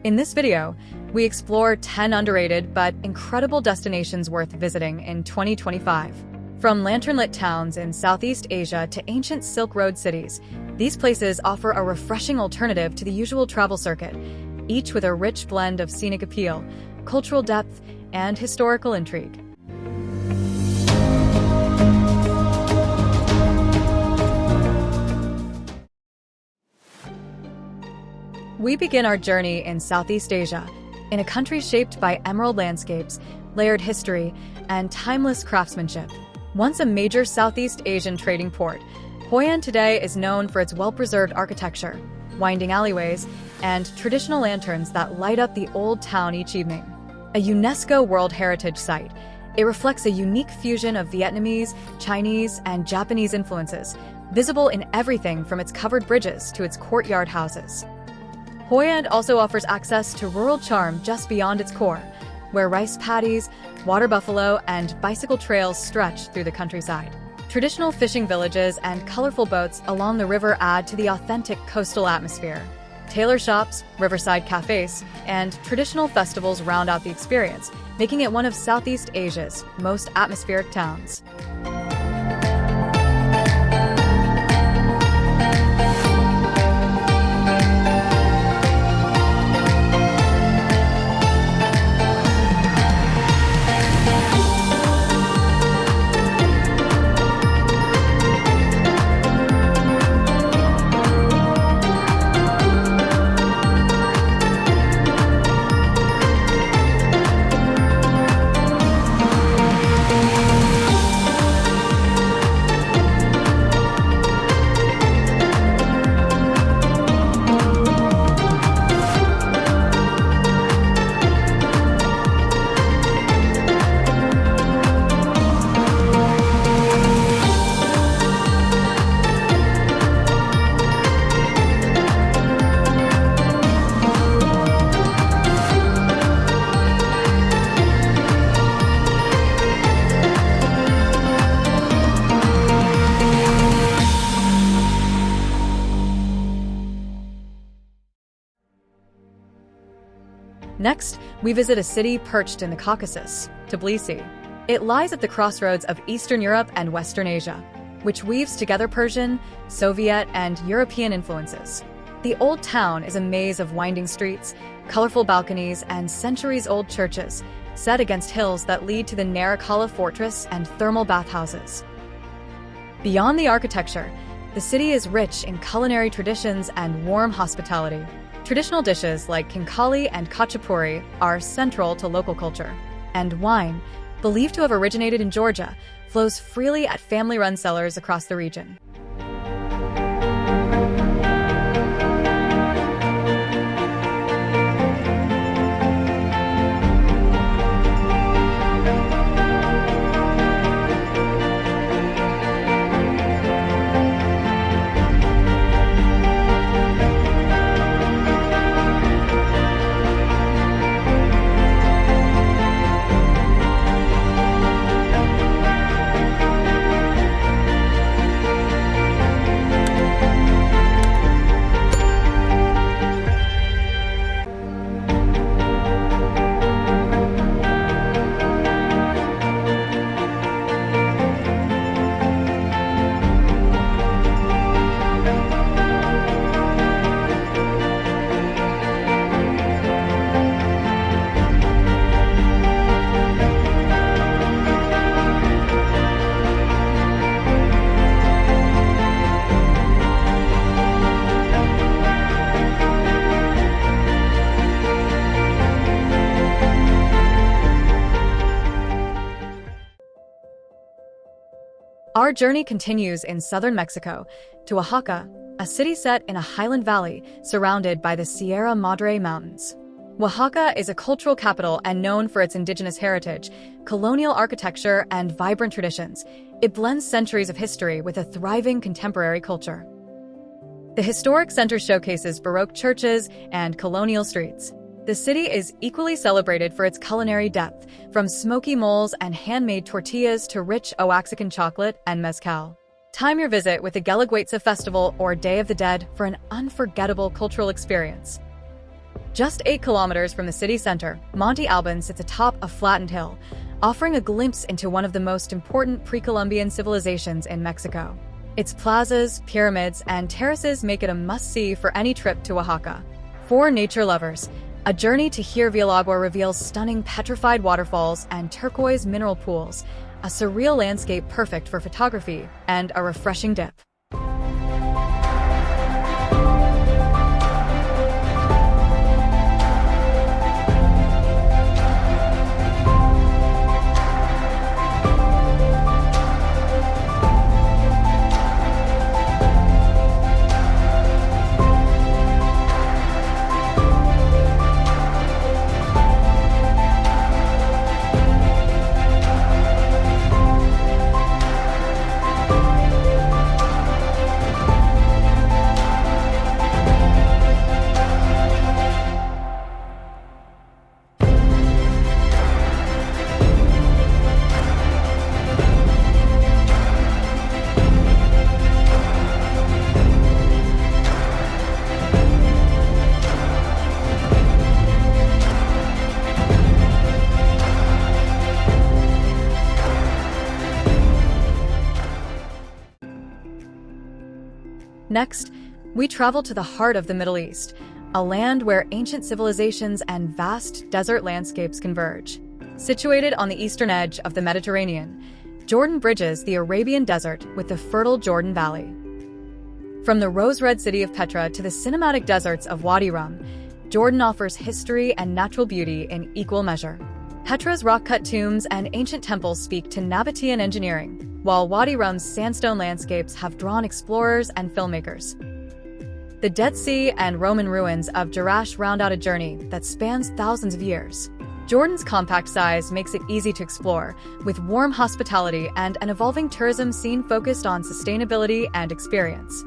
In this video, we explore 10 underrated but incredible destinations worth visiting in 2025. From lantern-lit towns in Southeast Asia to ancient Silk Road cities, these places offer a refreshing alternative to the usual travel circuit, each with a rich blend of scenic appeal, cultural depth, and historical intrigue. We begin our journey in Southeast Asia, in a country shaped by emerald landscapes, layered history, and timeless craftsmanship. Once a major Southeast Asian trading port, Hoi An today is known for its well-preserved architecture, winding alleyways, and traditional lanterns that light up the old town each evening. A UNESCO World Heritage Site, it reflects a unique fusion of Vietnamese, Chinese, and Japanese influences, visible in everything from its covered bridges to its courtyard houses. Hoi An also offers access to rural charm just beyond its core, where rice paddies, water buffalo, and bicycle trails stretch through the countryside. Traditional fishing villages and colorful boats along the river add to the authentic coastal atmosphere. Tailor shops, riverside cafes, and traditional festivals round out the experience, making it one of Southeast Asia's most atmospheric towns. Next, we visit a city perched in the Caucasus, Tbilisi. It lies at the crossroads of Eastern Europe and Western Asia, which weaves together Persian, Soviet, and European influences. The old town is a maze of winding streets, colorful balconies, and centuries-old churches, set against hills that lead to the Narikala fortress and thermal bathhouses. Beyond the architecture, the city is rich in culinary traditions and warm hospitality. Traditional dishes like khinkali and khachapuri are central to local culture. And wine, believed to have originated in Georgia, flows freely at family-run cellars across the region. Our journey continues in southern Mexico to Oaxaca, a city set in a highland valley surrounded by the Sierra Madre Mountains. Oaxaca is a cultural capital and known for its indigenous heritage, colonial architecture, and vibrant traditions. It blends centuries of history with a thriving contemporary culture. The historic center showcases Baroque churches and colonial streets. The city is equally celebrated for its culinary depth, from smoky moles and handmade tortillas to rich Oaxacan chocolate and mezcal. Time your visit with the Guelaguetza Festival or Day of the Dead for an unforgettable cultural experience. Just 8 kilometers from the city center, Monte Alban sits atop a flattened hill, offering a glimpse into one of the most important pre-Columbian civilizations in Mexico. Its plazas, pyramids, and terraces make it a must-see for any trip to Oaxaca. For nature lovers, a journey to Here Villalagua reveals stunning petrified waterfalls and turquoise mineral pools, a surreal landscape perfect for photography and a refreshing dip. Next, we travel to the heart of the Middle East, a land where ancient civilizations and vast desert landscapes converge. Situated on the eastern edge of the Mediterranean, Jordan bridges the Arabian Desert with the fertile Jordan Valley. From the rose-red city of Petra to the cinematic deserts of Wadi Rum, Jordan offers history and natural beauty in equal measure. Petra's rock-cut tombs and ancient temples speak to Nabatean engineering, while Wadi Rum's sandstone landscapes have drawn explorers and filmmakers. The Dead Sea and Roman ruins of Jerash round out a journey that spans thousands of years. Jordan's compact size makes it easy to explore, with warm hospitality and an evolving tourism scene focused on sustainability and experience.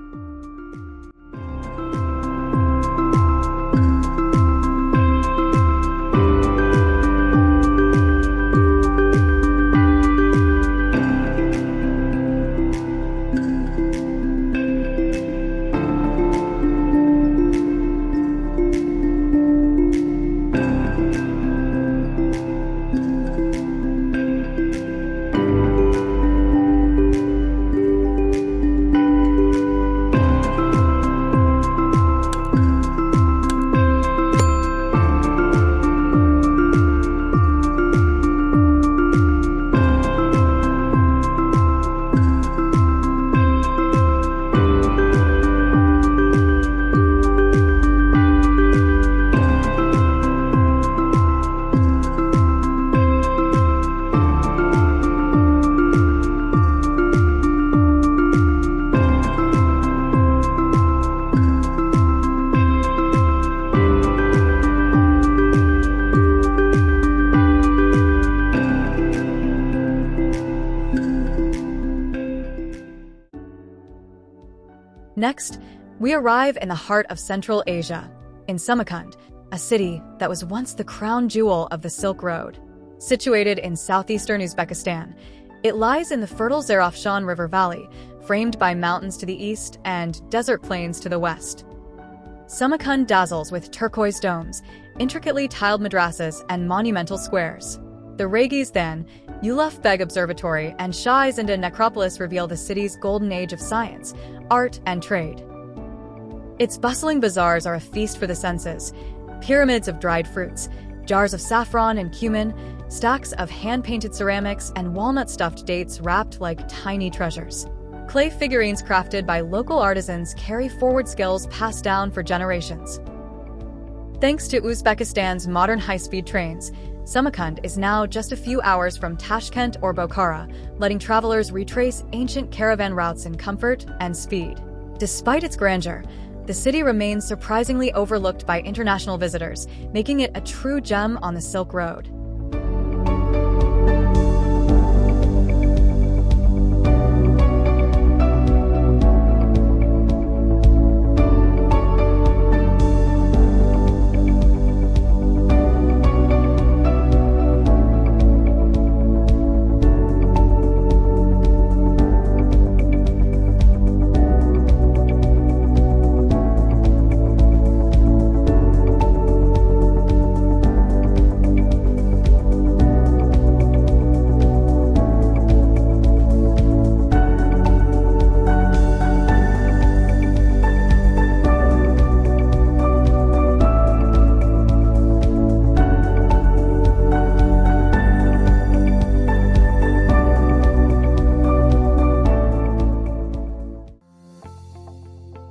Next, we arrive in the heart of Central Asia, in Samarkand, a city that was once the crown jewel of the Silk Road. Situated in southeastern Uzbekistan, it lies in the fertile Zarafshan River Valley, framed by mountains to the east and desert plains to the west. Samarkand dazzles with turquoise domes, intricately tiled madrasas, and monumental squares. The Regizdan, Ulugh Beg Observatory, and Shah Zinda Necropolis reveal the city's golden age of science, art, and trade. Its bustling bazaars are a feast for the senses. Pyramids of dried fruits, jars of saffron and cumin, stacks of hand-painted ceramics, and walnut-stuffed dates wrapped like tiny treasures. Clay figurines crafted by local artisans carry forward skills passed down for generations. Thanks to Uzbekistan's modern high-speed trains, Samarkand is now just a few hours from Tashkent or Bokhara, letting travelers retrace ancient caravan routes in comfort and speed. Despite its grandeur, the city remains surprisingly overlooked by international visitors, making it a true gem on the Silk Road.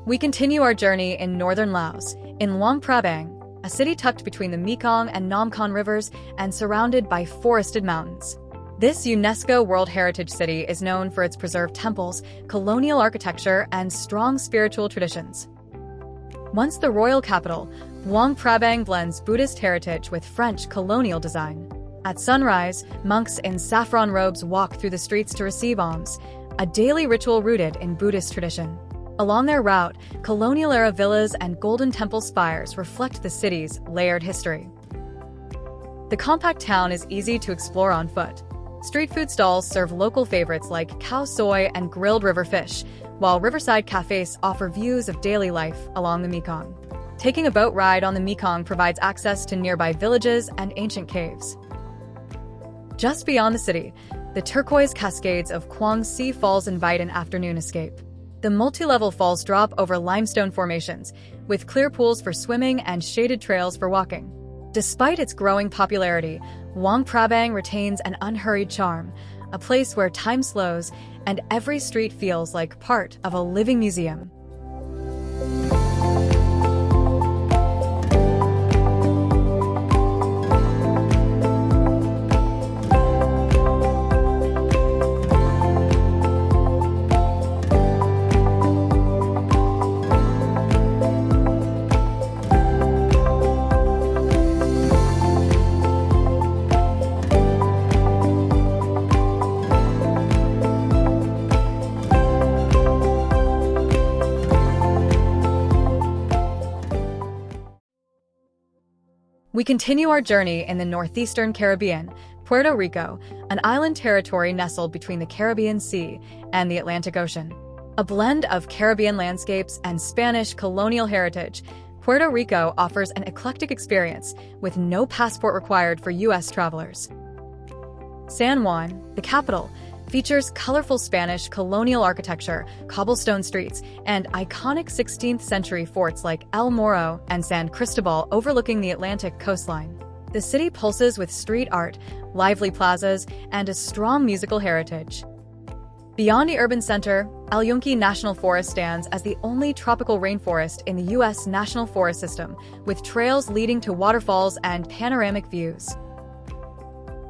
We continue our journey in northern Laos, in Luang Prabang, a city tucked between the Mekong and Namkon rivers and surrounded by forested mountains. This UNESCO World Heritage City is known for its preserved temples, colonial architecture, and strong spiritual traditions. Once the royal capital, Luang Prabang blends Buddhist heritage with French colonial design. At sunrise, monks in saffron robes walk through the streets to receive alms, a daily ritual rooted in Buddhist tradition. Along their route, colonial-era villas and golden temple spires reflect the city's layered history. The compact town is easy to explore on foot. Street food stalls serve local favorites like cow soy and grilled river fish, while riverside cafes offer views of daily life along the Mekong. Taking a boat ride on the Mekong provides access to nearby villages and ancient caves. Just beyond the city, the turquoise cascades of Kwang Si Falls invite an afternoon escape. The multi-level falls drop over limestone formations, with clear pools for swimming and shaded trails for walking. Despite its growing popularity, Luang Prabang retains an unhurried charm, a place where time slows and every street feels like part of a living museum. We continue our journey in the northeastern Caribbean, Puerto Rico, an island territory nestled between the Caribbean Sea and the Atlantic Ocean. A blend of Caribbean landscapes and Spanish colonial heritage, Puerto Rico offers an eclectic experience with no passport required for U.S. travelers. San Juan, the capital, features colorful Spanish colonial architecture, cobblestone streets, and iconic 16th-century forts like El Morro and San Cristobal overlooking the Atlantic coastline. The city pulses with street art, lively plazas, and a strong musical heritage. Beyond the urban center, El Yunque National Forest stands as the only tropical rainforest in the U.S. National Forest System, with trails leading to waterfalls and panoramic views.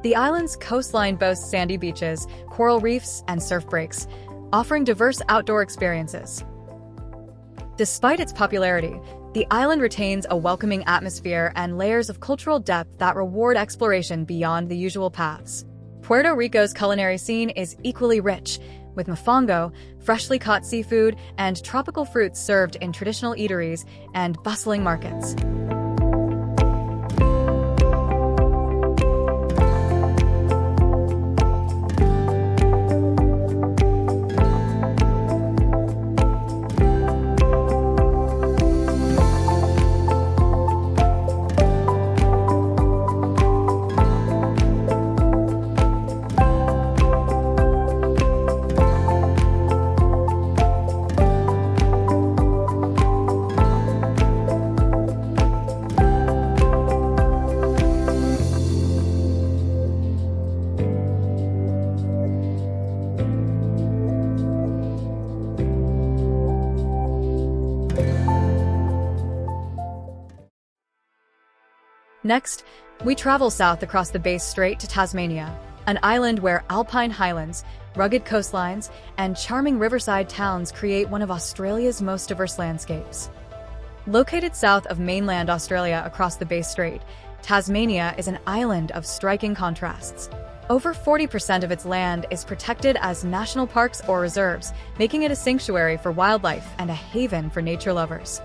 The island's coastline boasts sandy beaches, coral reefs, and surf breaks, offering diverse outdoor experiences. Despite its popularity, the island retains a welcoming atmosphere and layers of cultural depth that reward exploration beyond the usual paths. Puerto Rico's culinary scene is equally rich, with mofongo, freshly caught seafood, and tropical fruits served in traditional eateries and bustling markets. Next, we travel south across the Bass Strait to Tasmania, an island where alpine highlands, rugged coastlines, and charming riverside towns create one of Australia's most diverse landscapes. Located south of mainland Australia across the Bass Strait, Tasmania is an island of striking contrasts. Over 40% of its land is protected as national parks or reserves, making it a sanctuary for wildlife and a haven for nature lovers.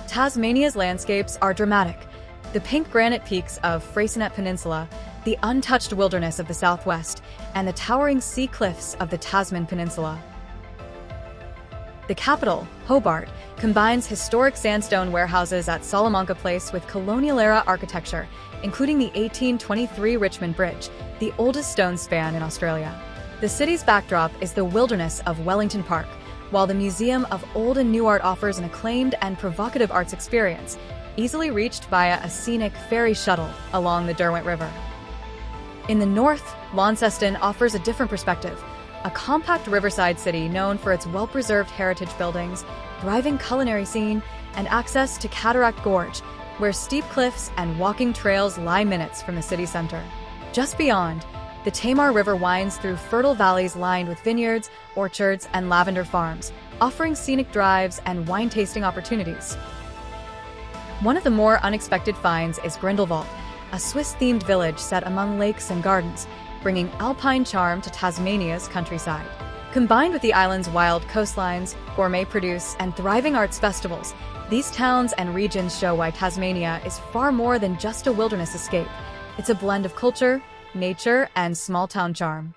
Tasmania's landscapes are dramatic. The pink granite peaks of Freycinet Peninsula, the untouched wilderness of the southwest, and the towering sea cliffs of the Tasman Peninsula. The capital, Hobart, combines historic sandstone warehouses at Salamanca Place with colonial-era architecture, including the 1823 Richmond Bridge, the oldest stone span in Australia. The city's backdrop is the wilderness of Wellington Park, while the Museum of Old and New Art offers an acclaimed and provocative arts experience, easily reached via a scenic ferry shuttle along the Derwent River. In the north, Launceston offers a different perspective, a compact riverside city known for its well-preserved heritage buildings, thriving culinary scene, and access to Cataract Gorge, where steep cliffs and walking trails lie minutes from the city center. Just beyond, the Tamar River winds through fertile valleys lined with vineyards, orchards, and lavender farms, offering scenic drives and wine-tasting opportunities. One of the more unexpected finds is Grindelwald, a Swiss-themed village set among lakes and gardens, bringing alpine charm to Tasmania's countryside. Combined with the island's wild coastlines, gourmet produce, and thriving arts festivals, these towns and regions show why Tasmania is far more than just a wilderness escape. It's a blend of culture, nature, and small-town charm.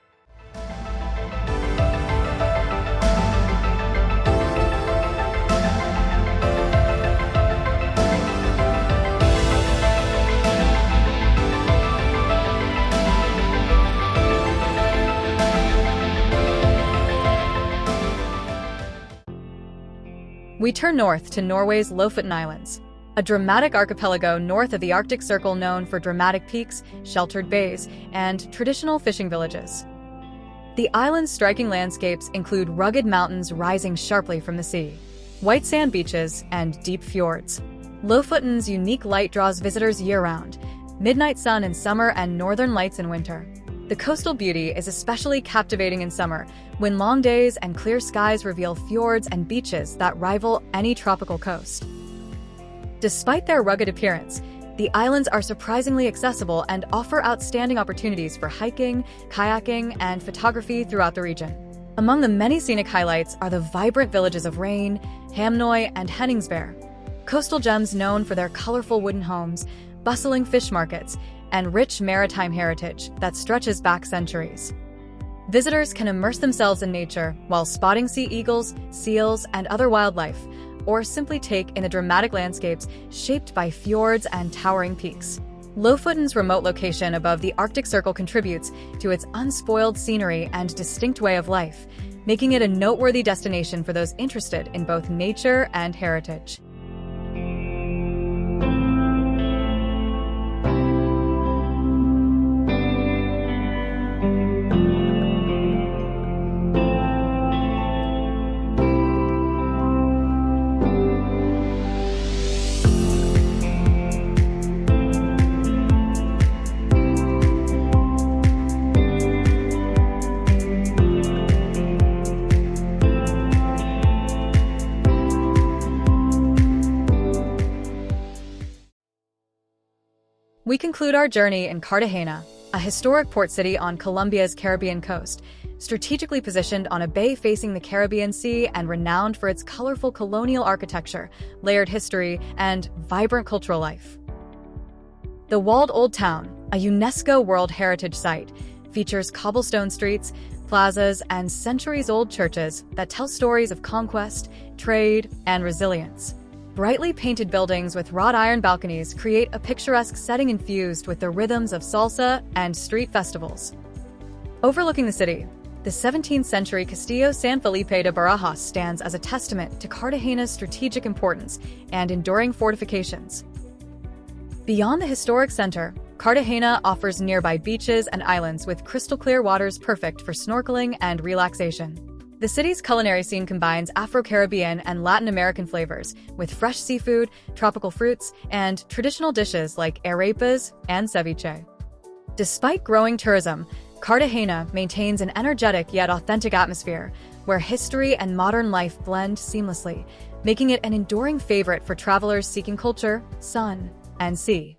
We turn north to Norway's Lofoten Islands, a dramatic archipelago north of the Arctic Circle known for dramatic peaks, sheltered bays, and traditional fishing villages. The island's striking landscapes include rugged mountains rising sharply from the sea, white sand beaches, and deep fjords. Lofoten's unique light draws visitors year-round, midnight sun in summer and northern lights in winter. The coastal beauty is especially captivating in summer, when long days and clear skies reveal fjords and beaches that rival any tropical coast. Despite their rugged appearance, the islands are surprisingly accessible and offer outstanding opportunities for hiking, kayaking, and photography throughout the region. Among the many scenic highlights are the vibrant villages of Rain, Hamnøy, and Henningsvær, coastal gems known for their colorful wooden homes, bustling fish markets, and rich maritime heritage that stretches back centuries. Visitors can immerse themselves in nature while spotting sea eagles, seals, and other wildlife, or simply take in the dramatic landscapes shaped by fjords and towering peaks. Lofoten's remote location above the Arctic Circle contributes to its unspoiled scenery and distinct way of life, making it a noteworthy destination for those interested in both nature and heritage. We conclude our journey in Cartagena, a historic port city on Colombia's Caribbean coast, strategically positioned on a bay facing the Caribbean Sea and renowned for its colorful colonial architecture, layered history, and vibrant cultural life. The walled Old Town, a UNESCO World Heritage Site, features cobblestone streets, plazas, and centuries-old churches that tell stories of conquest, trade, and resilience. Brightly painted buildings with wrought iron balconies create a picturesque setting infused with the rhythms of salsa and street festivals. Overlooking the city, the 17th-century Castillo San Felipe de Barajas stands as a testament to Cartagena's strategic importance and enduring fortifications. Beyond the historic center, Cartagena offers nearby beaches and islands with crystal-clear waters perfect for snorkeling and relaxation. The city's culinary scene combines Afro-Caribbean and Latin American flavors, with fresh seafood, tropical fruits, and traditional dishes like arepas and ceviche. Despite growing tourism, Cartagena maintains an energetic yet authentic atmosphere, where history and modern life blend seamlessly, making it an enduring favorite for travelers seeking culture, sun, and sea.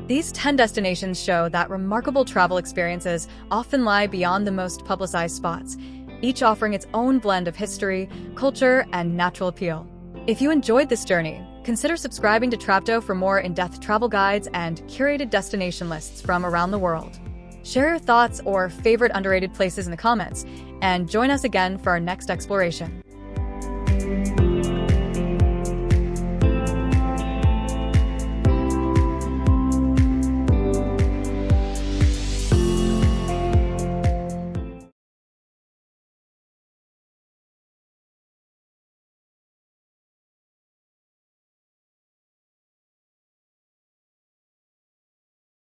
These 10 destinations show that remarkable travel experiences often lie beyond the most publicized spots, each offering its own blend of history, culture, and natural appeal. If you enjoyed this journey, consider subscribing to Trapdo for more in-depth travel guides and curated destination lists from around the world. Share your thoughts or favorite underrated places in the comments, and join us again for our next exploration.